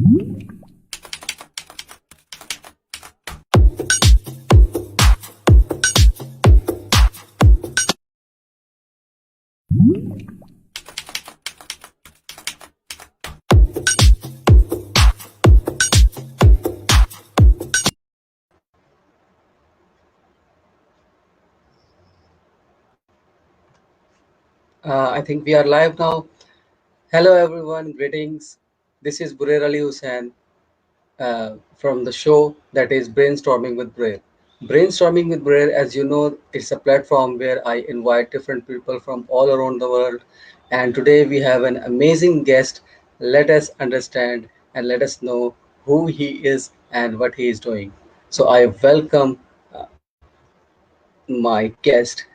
I think we are live now. Hello, everyone. Greetings. This is Burair Ali Hussain from the show that is Brainstorming with Burair. Brainstorming with Burair, as you know, it's a platform where I invite different people from all around the world. And today we have an amazing guest. Let us understand and let us know who he is and what he is doing. So I welcome my guest.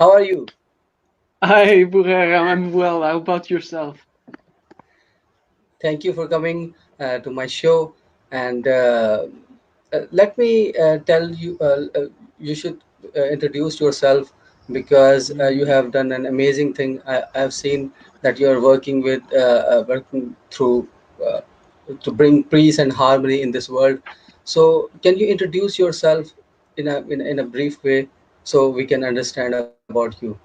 How are you? Hi, Burair. I'm well. How about yourself? Thank you for coming to my show. And let me tell you, you should introduce yourself because you have done an amazing thing. I've seen that you are working through uh, to bring peace and harmony in this world. So, can you introduce yourself in a brief way so we can understand about you?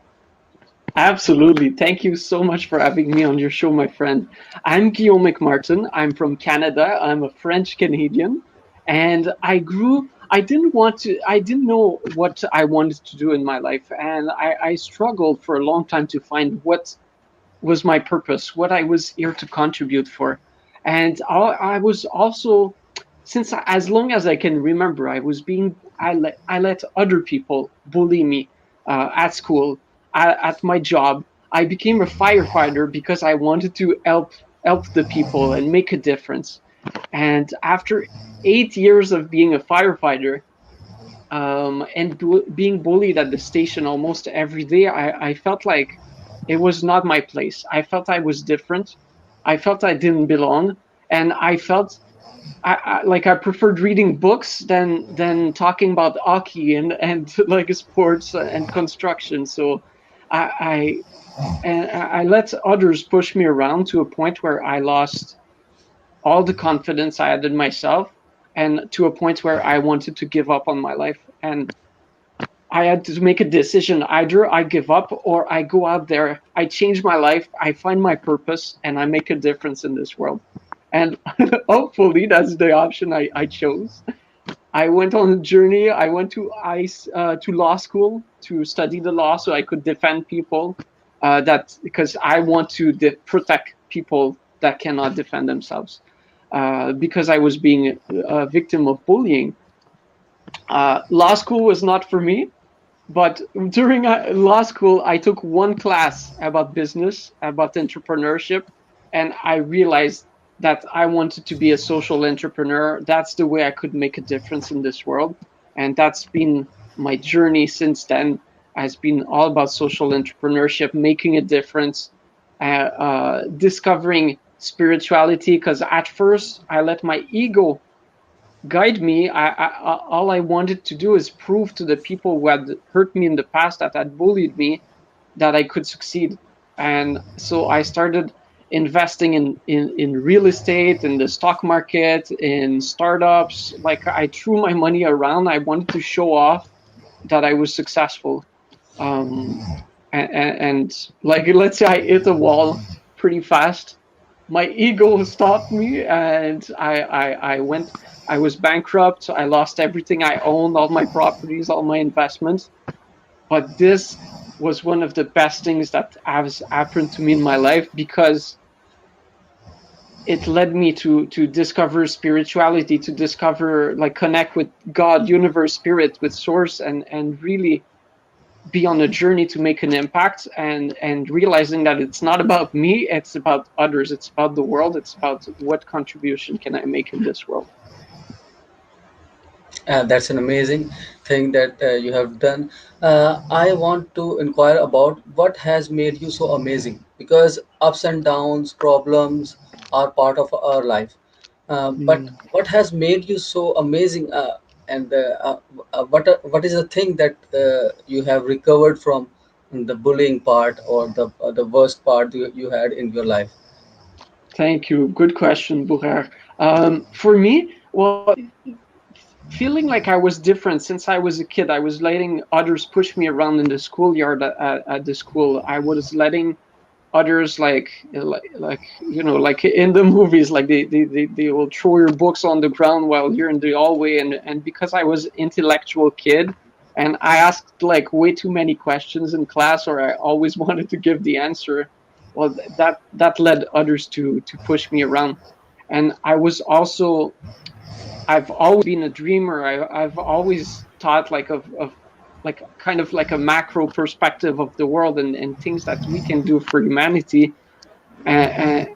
Absolutely. Thank you so much for having me on your show, my friend. I'm Guillaume McMartin. I'm from Canada. I'm a French Canadian. And I didn't know what I wanted to do in my life. And I struggled for a long time to find what was my purpose, what I was here to contribute for. And I was also, as long as I can remember, I let other people bully me at school, at my job. I became a firefighter because I wanted to help the people and make a difference. And after 8 years of being a firefighter, and being bullied at the station almost every day, I felt like it was not my place. I felt I was different. I felt I didn't belong, and I felt like I preferred reading books than talking about hockey and like sports and construction. So I I let others push me around to a point where I lost all the confidence I had in myself, and to a point where I wanted to give up on my life. And I had to make a decision. Either I give up or I go out there, I change my life, I find my purpose, and I make a difference in this world. And hopefully that's the option I chose. I went on a journey. I went to law school to study the law so I could defend people. That because I want to protect people that cannot defend themselves. Because I was being a victim of bullying. Law school was not for me. But during law school, I took one class about business, about entrepreneurship, and I realized that I wanted to be a social entrepreneur. That's the way I could make a difference in this world. And that's been my journey since then, has been all about social entrepreneurship, making a difference, discovering spirituality. Because at first, I let my ego guide me. All I wanted to do is prove to the people who had hurt me in the past, that had bullied me, that I could succeed. And so I started investing in real estate, in the stock market, in startups. Like I threw my money around. I wanted to show off that I was successful. And like, let's say I hit a wall pretty fast. My ego stopped me, and I was bankrupt. I lost everything I owned, all my properties, all my investments. But this was one of the best things that has happened to me in my life, because it led me to discover spirituality, to discover, like, connect with God, universe, spirit, with source, and really be on a journey to make an impact, and realizing that it's not about me, it's about others, it's about the world, it's about what contribution can I make in this world. That's an amazing thing that you have done. I want to inquire about what has made you so amazing, because ups and downs, problems are part of our life. But Mm. what has made you so amazing, and what is the thing that you have recovered from the bullying part, or the worst part you had in your life? Thank you. Good question, Burair. For me, well, feeling like I was different since I was a kid. I was letting others push me around in the schoolyard at the school. I was letting others like like in the movies, like they will throw your books on the ground while you're in the hallway, and because I was intellectual kid and I asked like way too many questions in class, or I always wanted to give the answer, well, that led others to push me around. And I was also, I've always been a dreamer. I've always thought like of like kind of like a macro perspective of the world, and things that we can do for humanity, and,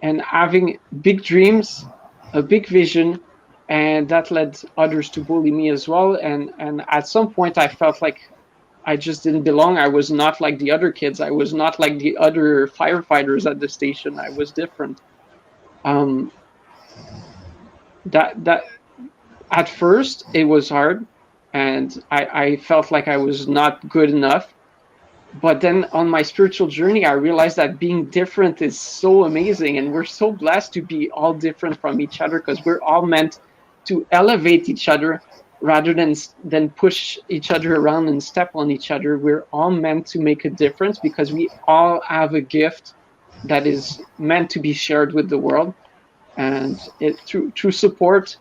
and having big dreams, a big vision, and that led others to bully me as well. And at some point, I felt like I just didn't belong. I was not like the other kids. I was not like the other firefighters at the station. I was different. Um, that at first it was hard, and I felt like I was not good enough. But then on my spiritual journey, I realized that being different is so amazing, and we're so blessed to be all different from each other, because we're all meant to elevate each other rather than push each other around and step on each other. We're all meant to make a difference because we all have a gift that is meant to be shared with the world. And through support,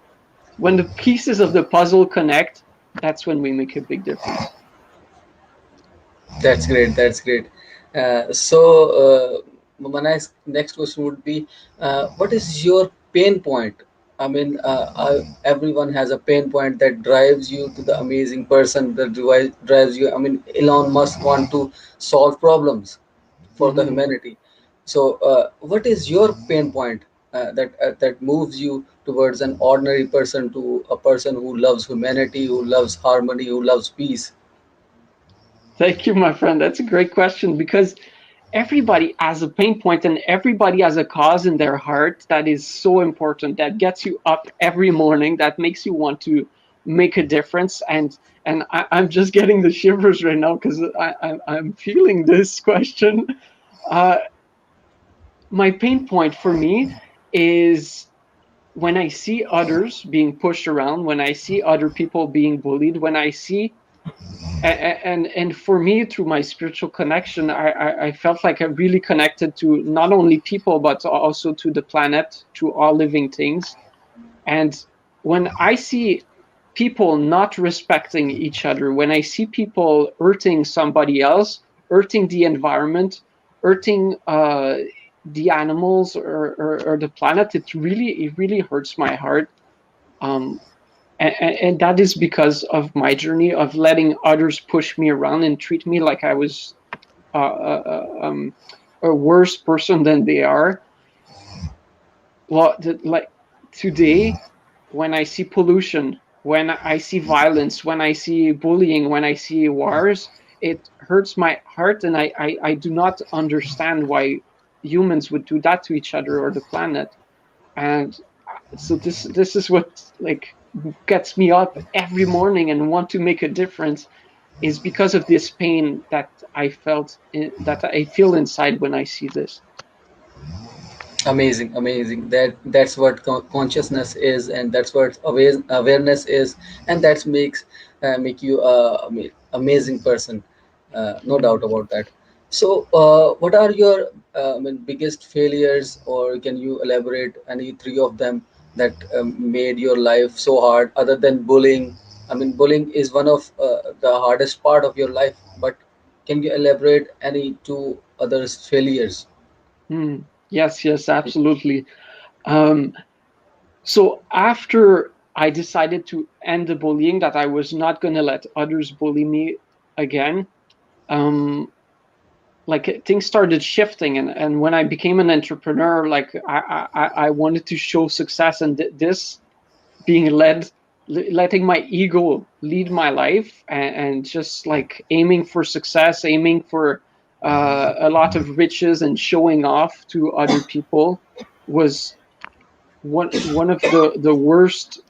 when the pieces of the puzzle connect, that's when we make a big difference. That's great. That's great. My next question would be, what is your pain point? I mean, everyone has a pain point that drives you to the amazing person that drives you. I mean, Elon Musk want to solve problems for the Mm-hmm. humanity. So, what is your pain point that moves you towards an ordinary person to a person who loves humanity, who loves harmony, who loves peace? Thank you, my friend. That's a great question, because everybody has a pain point and everybody has a cause in their heart that is so important, that gets you up every morning, that makes you want to make a difference. I'm just getting the shivers right now because I'm feeling this question. Uh, my pain point for me is when I see others being pushed around, when I see other people being bullied, when I see and for me, through my spiritual connection, I felt like I really connected to not only people but also to the planet, to all living things. And when I see people not respecting each other, when I see people hurting somebody else, hurting the environment, hurting the animals, or the planet, it really hurts my heart. um, and that is because of my journey of letting others push me around and treat me like I was a worse person than they are. Well, like today, when I see pollution, when I see violence, when I see bullying, when I see wars, it hurts my heart, and I do not understand why humans would do that to each other or the planet. And so this is what like gets me up every morning and want to make a difference, is because of this pain that I felt that I feel inside when I see this. Amazing, amazing. That's what consciousness is, and that's what awareness is, and that makes make you a amazing person. No doubt about that. So, what are your biggest failures, or can you elaborate any three of them that made your life so hard, other than bullying? I mean, bullying is one of the hardest part of your life, but can you elaborate any two others failures? Yes, yes, absolutely. um, so after I decided to end the bullying, that I was not going to let others bully me again, um, like things started shifting, and when I became an entrepreneur, like I wanted to show success, and this being letting my ego lead my life, and just like aiming for success, aiming for a lot of riches and showing off to other people was one of the worst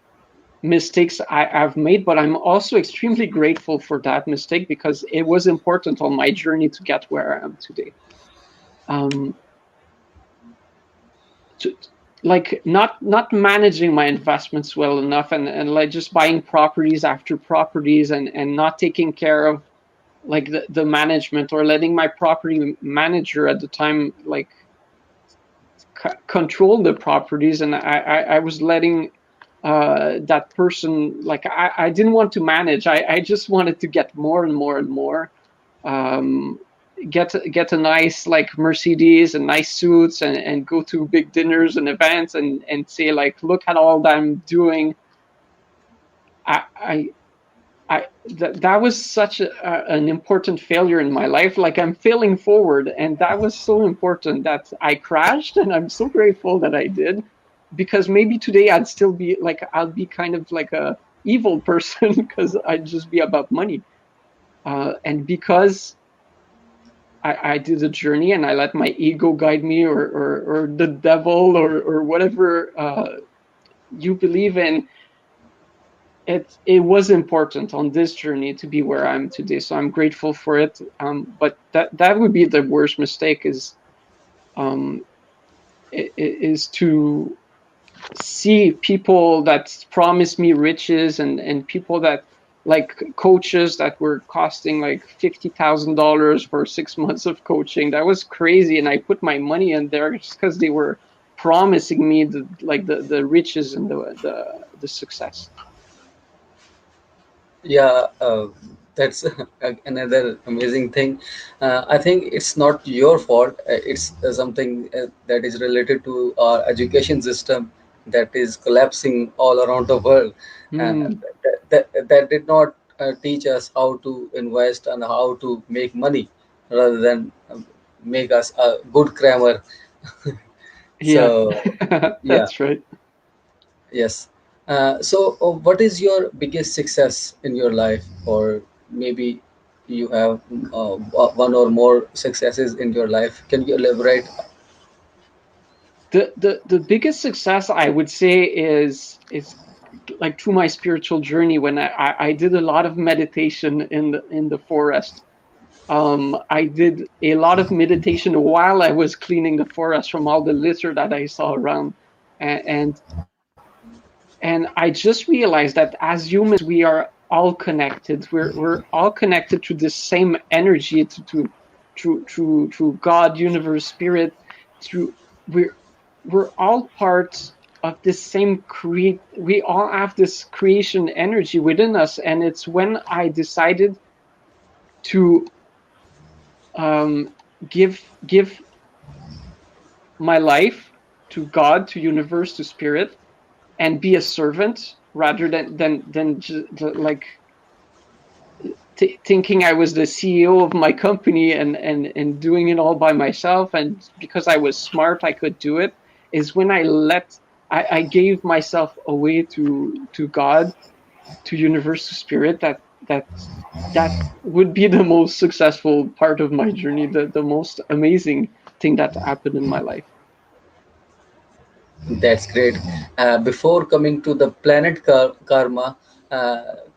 mistakes I've made. But I'm also extremely grateful for that mistake, because it was important on my journey to get where I am today. um, to like not managing my investments well enough, and like just buying properties after properties, and not taking care of like the management, or letting my property manager at the time like control the properties, and I was letting that person, like I didn't want to manage. I just wanted to get more and more and more, um, get a nice like Mercedes and nice suits, and go to big dinners and events, and say like, look at all that I'm doing. I I, that was such an important failure in my life. Like, I'm failing forward, and that was so important that I crashed, and I'm so grateful that I did, because maybe today I'd still be like, I'll be kind of like a evil person because I'd just be about money. And because I did a journey, and I let my ego guide me, or the devil, or whatever you believe in, it was important on this journey to be where I'm today. So I'm grateful for it. But that would be the worst mistake, um, is to see people that promise me riches, and people that, like, coaches that were costing like $50,000 for 6 months of coaching. That was crazy, and I put my money in there just because they were promising me the riches and the success. Yeah, that's another amazing thing. I think it's not your fault. It's something that is related to our education system that is collapsing all around the world, and Hmm. that did not teach us how to invest and how to make money, rather than make us a good grammar. Yeah, So, yeah. that's right. Yes. What is your biggest success in your life, or maybe you have one or more successes in your life? Can you elaborate? The biggest success, I would say, is like through my spiritual journey, when I did a lot of meditation in the forest. I did a lot of meditation while I was cleaning the forest from all the litter that I saw around, and and I just realized that as humans we are all connected. We're all connected to this same energy, to God, universe, spirit. Through we're we're all part of this same create. We all have this creation energy within us, and it's when I decided to um, give my life to God, to universe, to spirit, and be a servant rather than like thinking I was the CEO of my company, and doing it all by myself, and because I was smart I could do it. Is when I gave myself away to God, to universe, to spirit. That would be the most successful part of my journey, the most amazing thing that happened in my life. That's great. Before coming to the planet karma,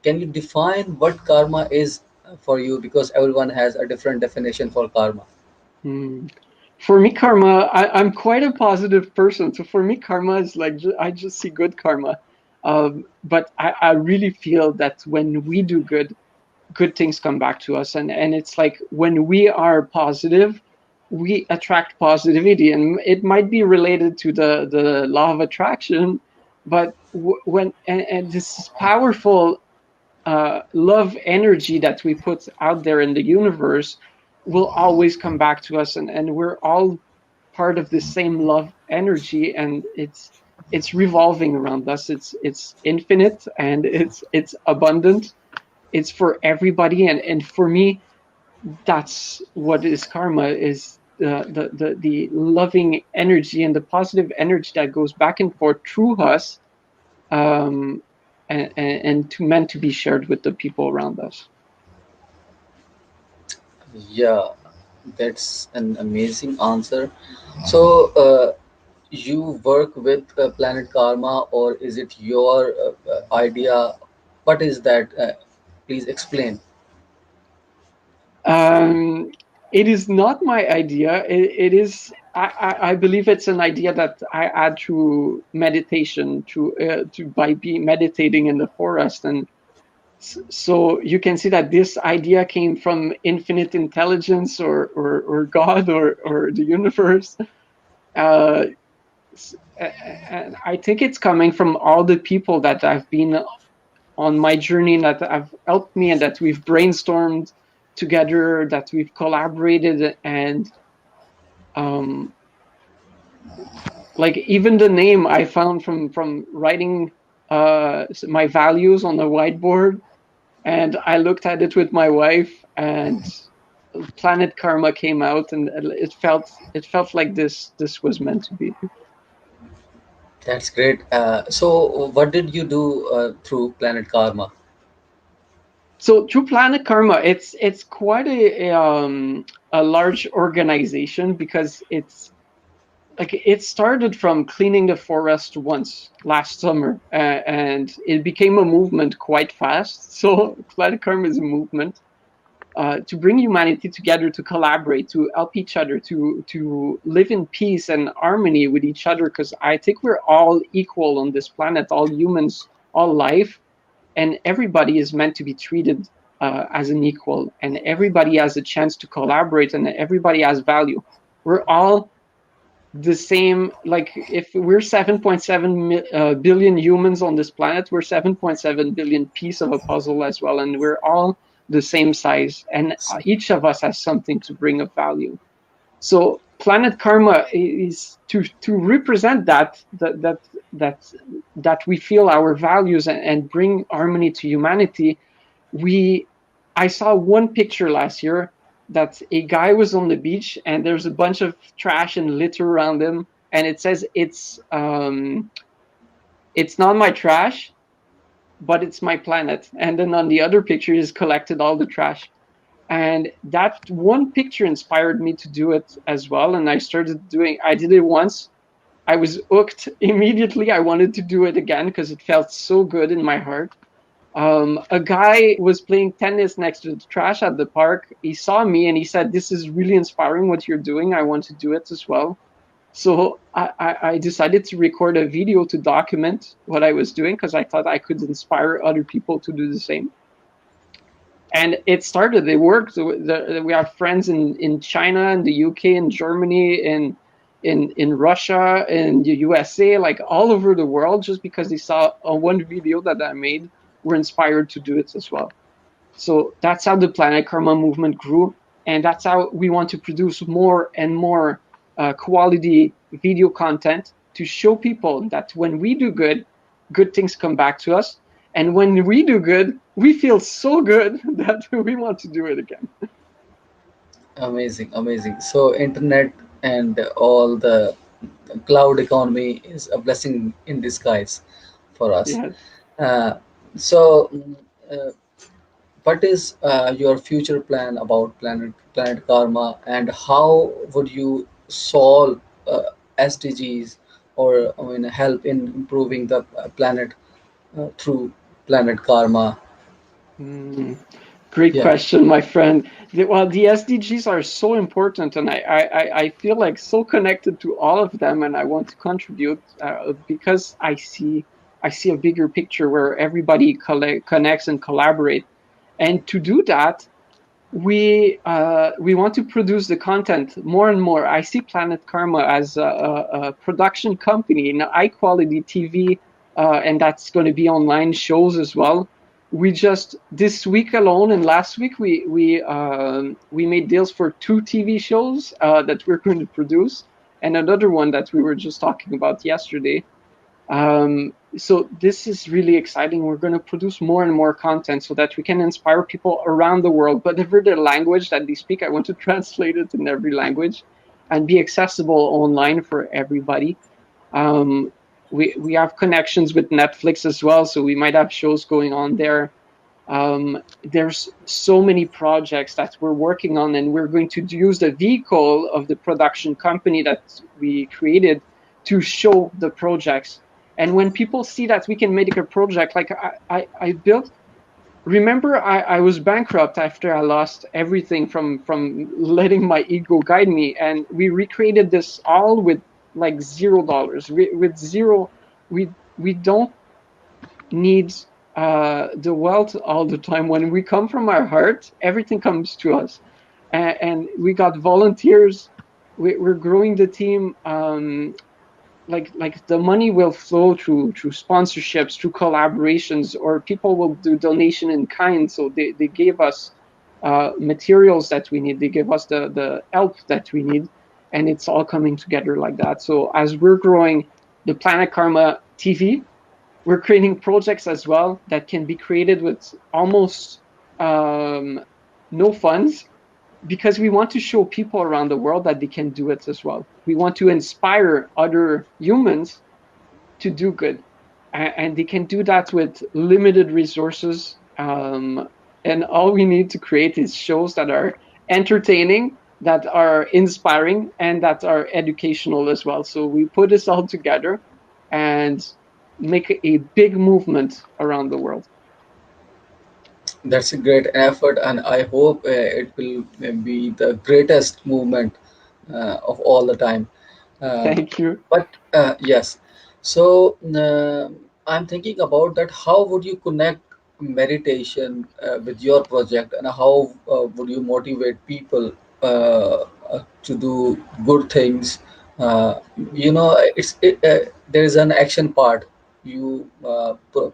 can you define what karma is for you? Because everyone has a different definition for karma. Hmm. For me, karma, I'm quite a positive person. So for me, karma is like, I just see good karma. But I really feel that when we do good things come back to us. And it's like, when we are positive, we attract positivity. And it might be related to the law of attraction, but and this is powerful love energy that we put out there in the universe will always come back to us, and we're all part of the same love energy, and it's revolving around us. It's infinite, and it's abundant. It's for everybody, and for me, that's what is karma, is the loving energy and the positive energy that goes back and forth through us, um, and to meant to be shared with the people around us. Yeah, that's an amazing answer. So, you work with Planet Karma, or is it your idea? What is that? Please explain. Um, it is not my idea. It is. I believe it's an idea that I add through meditation, to by being meditating in the forest. And so you can see that this idea came from infinite intelligence, or God, or the universe. Uh, and I think it's coming from all the people that have been on my journey, that have helped me, and that we've brainstormed together, that we've collaborated. And like, even the name I found from writing my values on the whiteboard, and I looked at it with my wife, and Planet Karma came out, and it felt like this was meant to be. That's great. So, what did you do through Planet Karma? So through Planet Karma, it's quite a large organization, because it's like, it started from cleaning the forest once last summer, and it became a movement quite fast. So Planet Karma is a movement to bring humanity together, to collaborate, to help each other, to live in peace and harmony with each other. Because I think we're all equal on this planet, all humans, all life, and everybody is meant to be treated as an equal, and everybody has a chance to collaborate, and everybody has value. We're all the same. Like, if we're 7.7 billion humans on this planet, we're 7.7 billion piece of a puzzle as well, and we're all the same size, and each of us has something to bring of value. So Planet Karma is to represent that we feel our values, and bring harmony to humanity. I saw one picture last year, that a guy was on the beach, and there's a bunch of trash and litter around him, and it says, it's not my trash, but it's my planet. And then on the other picture, he's collected all the trash. And that one picture inspired me to do it as well. And I did it once. I was hooked immediately. I wanted to do it again, because it felt so good in my heart. A guy was playing tennis next to the trash at the park. He saw me, and he said, "This is really inspiring what you're doing. I want to do it as well." So I decided to record a video to document what I was doing, because I thought I could inspire other people to do the same. And it started. It worked. We have friends in China, in the UK, in Germany, in Russia, in the USA, like all over the world, just because they saw one video that I made, were inspired to do it as well. So that's how the Planet Karma movement grew, and that's how we want to produce more and more quality video content, to show people that when we do good, good things come back to us. And when we do good, we feel so good that we want to do it again. Amazing, amazing. So, internet and all the cloud economy is a blessing in disguise for us. Yes. Uh, so, what is your future plan about Planet Karma, and how would you solve SDGs, or I mean, help in improving the planet through Planet Karma? Mm, great Yeah. question, my friend. Well, the SDGs are so important, and I feel like so connected to all of them, and I want to contribute, because I see a bigger picture where everybody connects and collaborate. And to do that, we want to produce the content more and more. I see Planet Karma as a production company, high quality TV, and that's going to be online shows as well. We just, this week alone and last week, we made deals for 2 TV shows that we're going to produce, and another one that we were just talking about yesterday. So this is really exciting. We're going to produce more and more content, so that we can inspire people around the world. Whatever the language that they speak, I want to translate it in every language, and be accessible online for everybody. We have connections with Netflix as well, so we might have shows going on there. There's so many projects that we're working on, and we're going to use the vehicle of the production company that we created to show the projects. And when people see that we can make a project, like I built remember I was bankrupt after I lost everything from letting my ego guide me, and we recreated this all with like $0. With zero, we don't need the wealth all the time. When we come from our heart, everything comes to us, and we got volunteers. We're growing the team. Like the money will flow through sponsorships, through collaborations, or people will do donation in kind. So they gave us materials that we need, they give us the help that we need, and it's all coming together like that. So as we're growing the Planet Karma TV, we're creating projects as well that can be created with almost no funds, because we want to show people around the world that they can do it as well. We want to inspire other humans to do good, and they can do that with limited resources. And all we need to create is shows that are entertaining, that are inspiring, and that are educational as well. So we put this all together and make a big movement around the world. That's a great effort, and I hope it will be the greatest movement of all the time. Um, Thank you. but yes, so I'm thinking about that. How would you connect meditation with your project, and how would you motivate people to do good things? There is an action part. You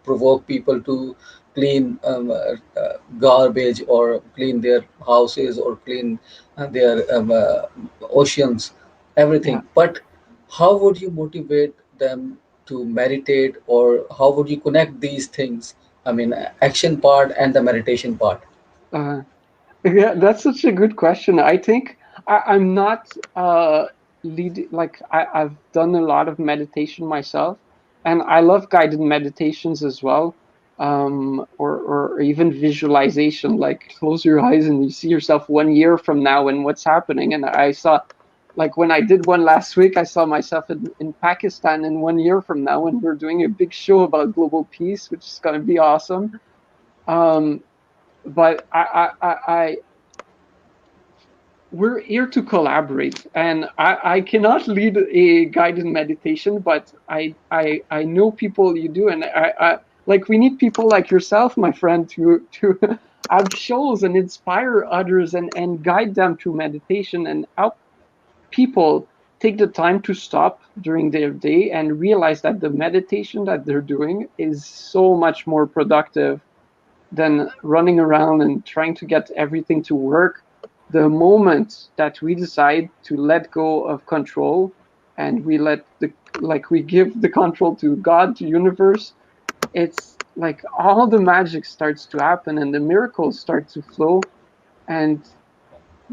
provoke people to clean garbage, or clean their houses, or clean their oceans, Yeah. everything. But how would you motivate them to meditate, or how would you connect these things? I mean, action part and the meditation part. Uh, Yeah, that's such a good question. I think I'm not I've done a lot of meditation myself, and I love guided meditations as well, or even visualization. Like close your eyes and you see yourself 1 year from now and what's happening. And I saw, like when I did one last week, I saw myself in Pakistan in 1 year from now, and we're doing a big show about global peace, which is going to be awesome. Um, but we're here to collaborate, and I cannot lead a guided meditation, but I know people you do, and like we need people like yourself, my friend, to have shows and inspire others, and guide them through meditation, and help people take the time to stop during their day and realize that the meditation that they're doing is so much more productive than running around and trying to get everything to work. The moment that we decide to let go of control, and we give the control to God, to universe, it's like all the magic starts to happen and the miracles start to flow. And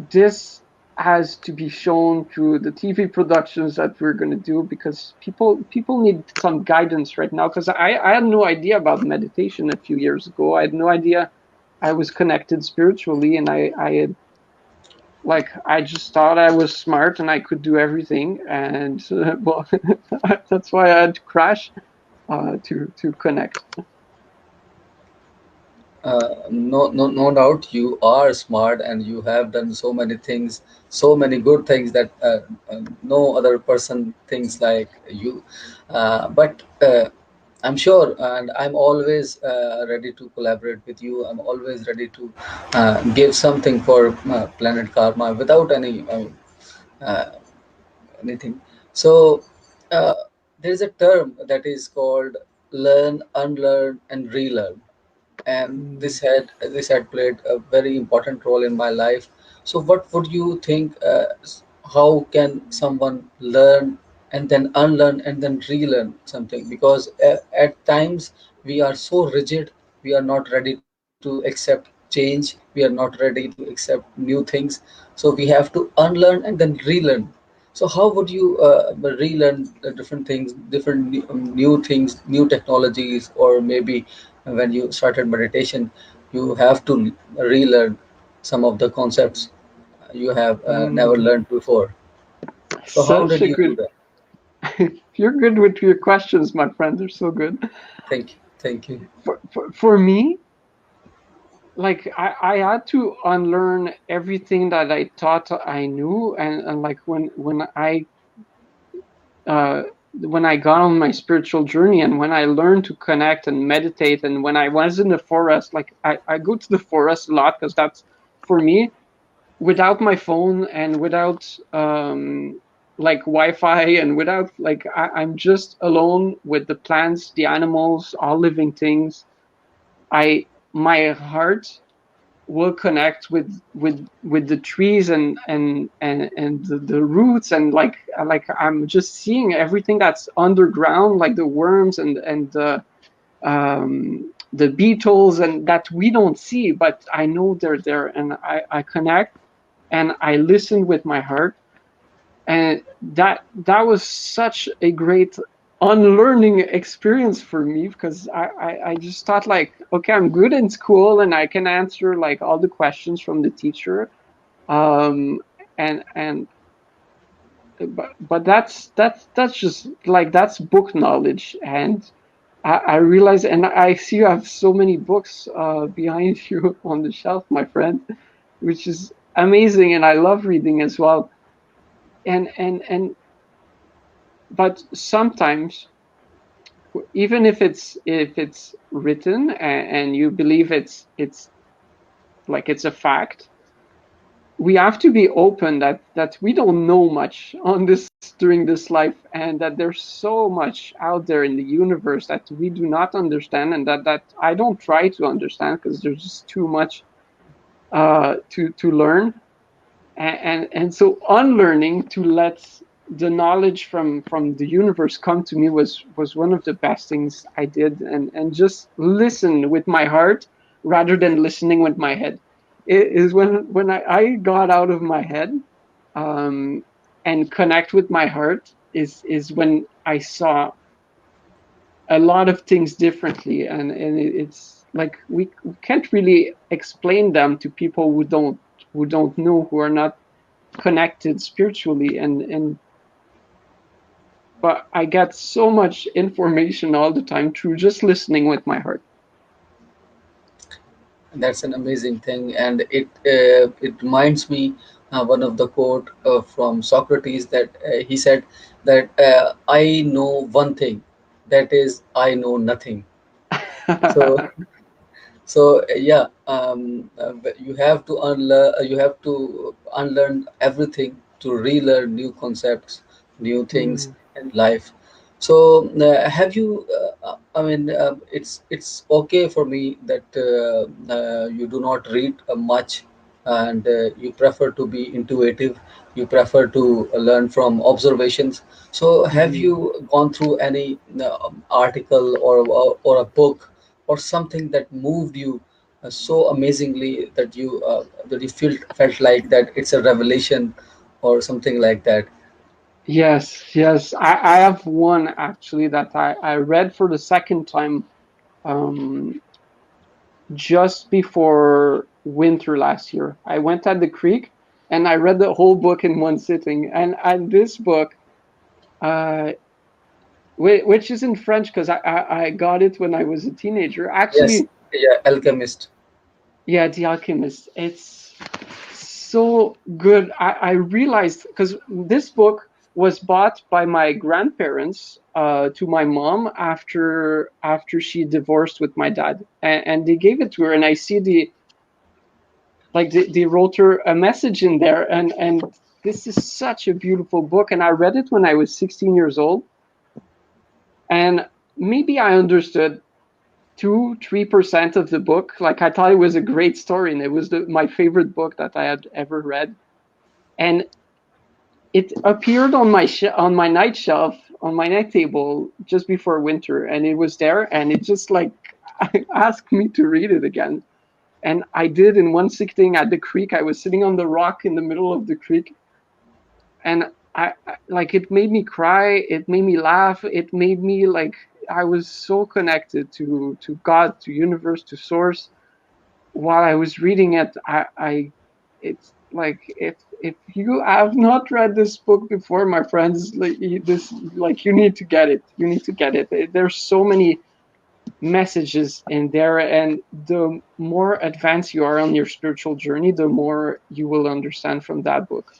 this has to be shown through the TV productions that we're going to do, because people need some guidance right now, because I had no idea about meditation a few years ago. I had no idea I was connected spiritually, and I had, like, I just thought I was smart and I could do everything, and well, that's why I had to crash to connect. No doubt you are smart, and you have done so many things, so many good things that no other person thinks like you. But I'm sure, and I'm always ready to collaborate with you. I'm always ready to give something for Planet Karma without uh, anything. So uh, there is a term that is called learn, unlearn, and relearn, and Mm, this had played a very important role in my life. So what would you think, how can someone learn and then unlearn and then relearn something? Because at times we are so rigid, we are not ready to accept change, we are not ready to accept new things. So we have to unlearn and then relearn. So how would you relearn the different things, different new things, new technologies, or maybe when you started meditation, you have to relearn some of the concepts you have never mm. learned before. So how Such did a you do good. that? You're good with your questions, my friend. They're so good. Thank you, thank you. For me, like I had to unlearn everything that I thought I knew, and like uh, when I got on my spiritual journey, and when I learned to connect and meditate, and when I was in the forest, like I go to the forest a lot because that's, for me, without my phone and without like Wi-Fi, and without, like, I'm just alone with the plants, the animals, all living things. My heart will connect with the trees, and the roots, and like I'm just seeing everything that's underground, like the worms and the beetles, and that we don't see, but I know they're there, and I connect, and I listen with my heart. And that was such a great unlearning experience for me, because I just thought, like, okay, I'm good in school and I can answer like all the questions from the teacher, um and but that's just like, that's book knowledge. And I realize, and I see you have so many books behind you on the shelf, my friend, which is amazing, and I love reading as well. And but sometimes, even if it's written, and you believe it's like it's a fact, we have to be open that we don't know much on this during this life, and that there's so much out there in the universe that we do not understand, and that I don't try to understand, because there's just too much to learn. And so unlearning to let the knowledge from the universe come to me was one of the best things I did, and just listen with my heart rather than listening with my head. It is when I got out of my head, um, and connect with my heart, is when I saw a lot of things differently, and it's like we can't really explain them to people who don't know, who are not connected spiritually, and but I get so much information all the time through just listening with my heart. That's an amazing thing, and it reminds me one of the quote from Socrates, that he said that I know one thing, that is I know nothing. So yeah, you have to unlearn. You have to unlearn everything to relearn new concepts, new things Mm, in life. So have you? I mean, it's okay for me that you do not read much, and you prefer to be intuitive. You prefer to learn from observations. So have mhm. you gone through any article or a book or something that moved you so amazingly that you felt like that it's a revelation or something like that? Yes, yes. I have one actually that I read for the second time, um, just before winter last year. I went at the creek and I read the whole book in one sitting. And this book, uh, which is in French because I got it when I was a teenager. Yes, Actually, yeah, Alchemist. yeah, The Alchemist. It's so good. I realized, because this book was bought by my grandparents to my mom after she divorced with my dad, and they gave it to her. And I see they wrote her a message in there, and this is such a beautiful book. And I read it when I was 16 years old, and maybe I understood 2-3% of the book. Like, I thought it was a great story, and it was my favorite book that I had ever read. And it appeared on my night shelf, on my night table, just before winter, and it was there, and it just like asked me to read it again. And I did in one sitting at the creek. I was sitting on the rock in the middle of the creek, and like, it made me cry, it made me laugh, it made me like, I was so connected to God, to universe, to source, while I was reading it. I It's like, if you have not read this book before, my friends, like, you need to get it. You need to get it. There's so many. messages in there, and the more advanced you are on your spiritual journey, the more you will understand from that book.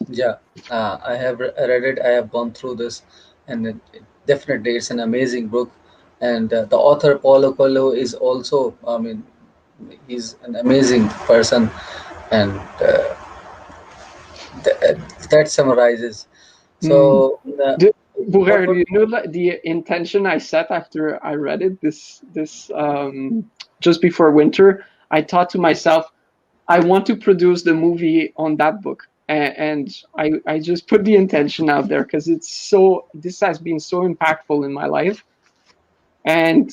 Yeah, I have read it. I have gone through this, and definitely it's an amazing book. And the author Paulo Coelho is also, I mean, he's an amazing person, and that summarizes. Mm. So, The, what Burair, would you know the intention I set after I read it this just before winter? I thought to myself, I want to produce the movie on that book, and I just put the intention out there because this has been so impactful in my life, and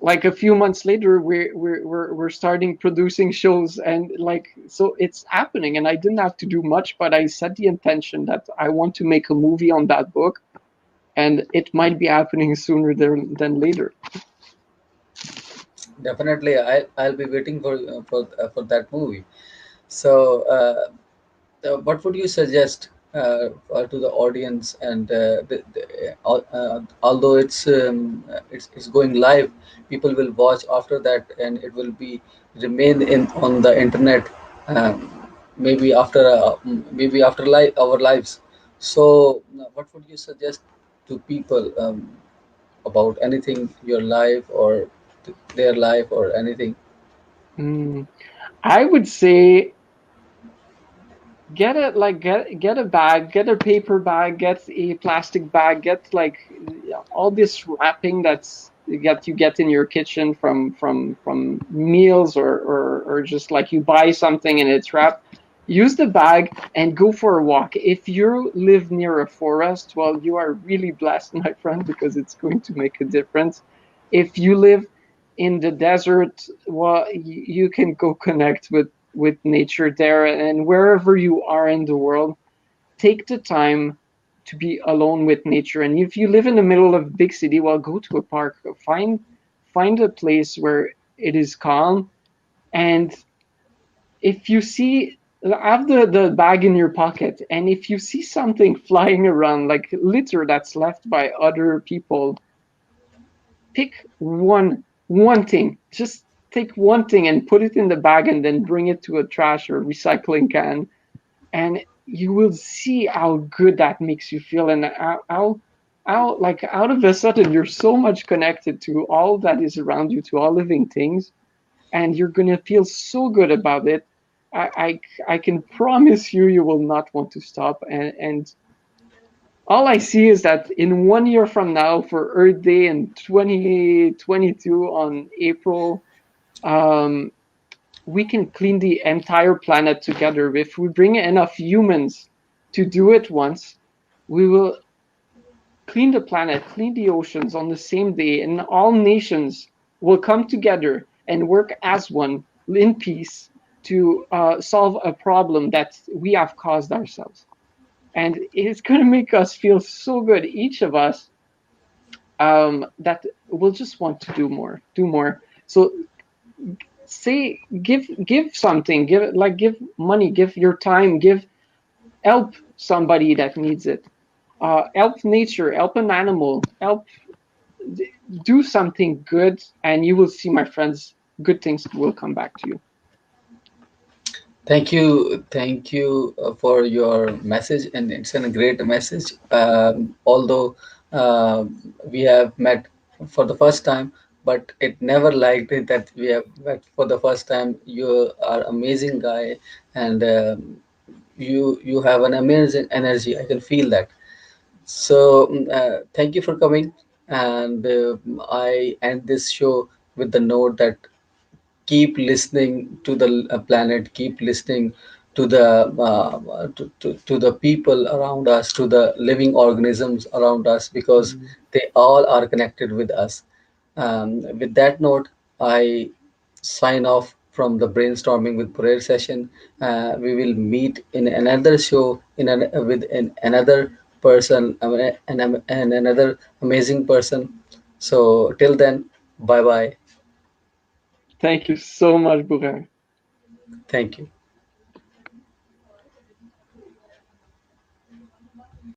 like a few months later we're starting producing shows, and like so it's happening, and I didn't have to do much, but I set the intention that I want to make a movie on that book, and it might be happening sooner than later. definitely I'll be waiting for that movie. So, what would you suggest to the audience? And although it's going live, people will watch after that, and it will be remain in on the internet, um, maybe after our lives. So, what would you suggest to people about anything, your life or their life or anything? mm. I would say get a bag, get a paper bag, get a plastic bag, get like all this wrapping that you get in your kitchen from meals, or just like you buy something and it's wrapped. Use the bag and go for a walk. If you live near a forest, well, you are really blessed, my friend, because it's going to make a difference. If you live in the desert, well, you can go connect with nature there, and wherever you are in the world, take the time to be alone with nature. And if you live in the middle of a big city, well, go to a park, find a place where it is calm. And if you see, have the bag in your pocket, and if you see something flying around, like litter that's left by other people, pick one thing. Just take one thing and put it in the bag, and then bring it to a trash or recycling can, and you will see how good that makes you feel, and how like out of a sudden you're so much connected to all that is around you, to all living things, and you're gonna feel so good about it. I can promise you, you will not want to stop. And all I see is that in 1 year from now, for Earth Day in 2022 on April, um, we can clean the entire planet together. If we bring enough humans to do it once, we will clean the planet, clean the oceans on the same day, and all nations will come together and work as one in peace to solve a problem that we have caused ourselves. And it's going to make us feel so good, each of us, that we'll just want to do more. So say, give something, give money, give your time, help somebody that needs it, help nature, help an animal, do something good, and you will see, my friends, good things will come back to you. Thank you for your message, and it's a great message. Although we have met for the first time, but it never liked it that we have met for the first time. You are amazing guy, and you have an amazing energy. I can feel that. So, thank you for coming, and I end this show with the note that keep listening to the planet, keep listening to to the people around us, to the living organisms around us, because Mm. they all are connected with us. With that note, I sign off from the brainstorming with prayer session. We will meet in another show another person, and another amazing person. So till then, bye bye. Thank you so much, Burair. Thank you.